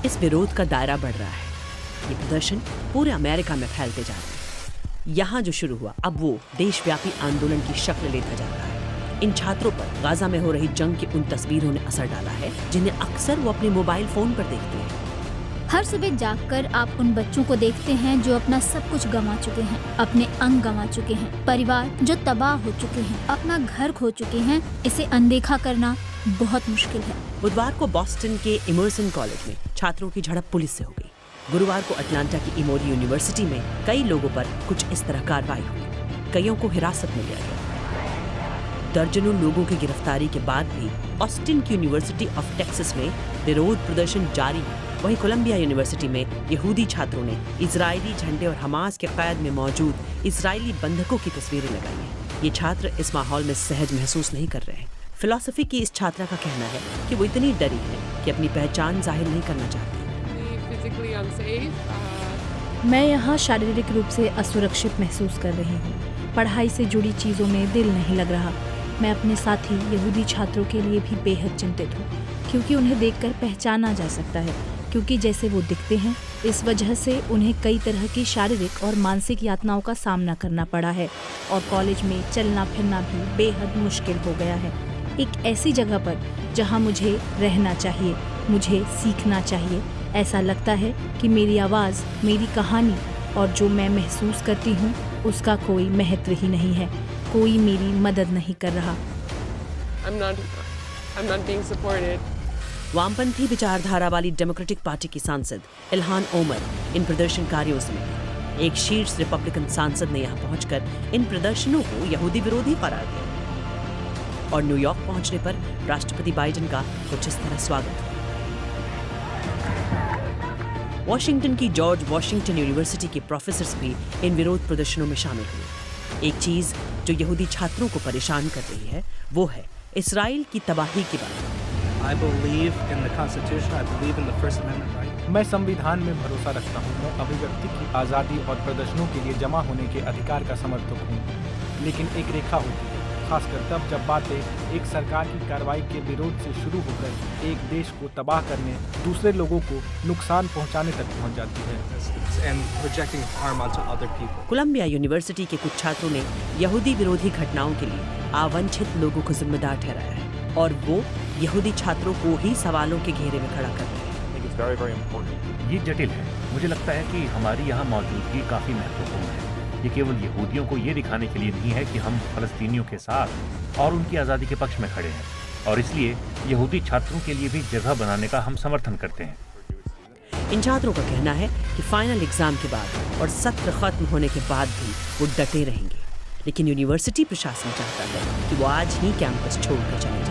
इस विरोध का दायरा बढ़ रहा है। ये प्रदर्शन पूरे अमेरिका में फैलते जा रहे हैं। यहाँ जो शुरू हुआ अब वो देशव्यापी आंदोलन की शक्ल लेता जा रहा है। इन छात्रों पर गाजा में हो रही जंग की उन तस्वीरों ने असर डाला है जिन्हें अक्सर वो अपने मोबाइल फोन पर देखते हैं। हर सुबह जागकर आप उन बच्चों को देखते हैं जो अपना सब कुछ गंवा चुके हैं, अपने अंग गंवा चुके हैं, परिवार जो तबाह हो चुके हैं, अपना घर खो चुके हैं। इसे अनदेखा करना बहुत मुश्किल है। बुधवार को बॉस्टन के इमर्सन कॉलेज में छात्रों की झड़प पुलिस से हो गई। गुरुवार को अटलांटा की इमोरी यूनिवर्सिटी में कई लोगों पर कुछ इस तरह कार्रवाई हुई। कईयों को हिरासत में लिया गया। दर्जनों लोगों की गिरफ्तारी के बाद भी ऑस्टिन की यूनिवर्सिटी ऑफ टेक्सास में विरोध प्रदर्शन जारी है। वहीं कोलंबिया यूनिवर्सिटी में यहूदी छात्रों ने इजरायली झंडे और हमास के कैद में मौजूद इजरायली बंधकों की तस्वीरें लगाई हैं। ये छात्र इस माहौल में सहज महसूस नहीं कर रहे हैं। फिलॉसफी की इस छात्रा का कहना है कि वो इतनी डरी है कि अपनी पहचान जाहिर नहीं करना चाहती। मैं यहाँ शारीरिक रूप से असुरक्षित महसूस कर रही हूँ। पढ़ाई से जुड़ी चीज़ों में दिल नहीं लग रहा। मैं अपने साथी यहूदी छात्रों के लिए भी बेहद चिंतित हूँ, क्योंकि उन्हें देखकर पहचाना जा सकता है, क्योंकि जैसे वो दिखते हैं। इस वजह से उन्हें कई तरह की शारीरिक और मानसिक यातनाओं का सामना करना पड़ा है और कॉलेज में चलना फिरना भी बेहद मुश्किल हो गया है। एक ऐसी जगह पर जहाँ मुझे रहना चाहिए, मुझे सीखना चाहिए। ऐसा लगता है कि मेरी आवाज़, मेरी कहानी और जो मैं महसूस करती हूँ उसका कोई महत्व ही नहीं है। कोई मेरी मदद नहीं कर रहा। I'm not being supported. वामपंथी विचारधारा वाली डेमोक्रेटिक पार्टी की सांसद इल्हान ओमर इन प्रदर्शनकारियों से मिली। एक शीर्ष रिपब्लिकन सांसद ने यहाँ पहुंचकर इन प्रदर्शनों को यहूदी विरोधी करार दिया और न्यूयॉर्क पहुंचने पर राष्ट्रपति बाइडेन का कुछ इस तरह स्वागत। वॉशिंगटन की जॉर्ज वॉशिंगटन यूनिवर्सिटी के प्रोफेसर्स भी इन विरोध प्रदर्शनों में शामिल हुए। एक चीज जो यहूदी छात्रों को परेशान कर रही है वो है इसराइल की तबाही की बात। I believe in the Constitution. I believe in the First Amendment right. मैं संविधान में भरोसा रखता हूँ। मैं अभिव्यक्ति की आज़ादी और प्रदर्शनों के लिए जमा होने के अधिकार का समर्थक हूँ, लेकिन एक रेखा होती है, खासकर तब जब बातें एक सरकार की कार्रवाई के विरोध से शुरू होकर एक देश को तबाह करने, दूसरे लोगों को नुकसान पहुँचाने तक पहुँच जाती है। And projecting harm onto other people. Columbia university के कुछ छात्रों ने यहूदी विरोधी घटनाओं के लिए आवांछित लोगों को जिम्मेदार ठहराया है और वो यहूदी छात्रों को ही सवालों के घेरे में खड़ा कर रहे हैं। ये जटिल है। मुझे लगता है कि हमारी यहाँ मौजूदगी काफ़ी महत्वपूर्ण है। ये केवल यहूदियों को ये दिखाने के लिए नहीं है कि हम फ़लस्तीनियों के साथ और उनकी आज़ादी के पक्ष में खड़े हैं, और इसलिए यहूदी छात्रों के लिए भी जगह बनाने का हम समर्थन करते हैं। इन छात्रों का कहना है कि फाइनल एग्जाम के बाद और सत्र खत्म होने के बाद भी वो डटे रहेंगे, लेकिन यूनिवर्सिटी प्रशासन चाहता है कि वो आज ही कैंपस छोड़कर चले जाएं।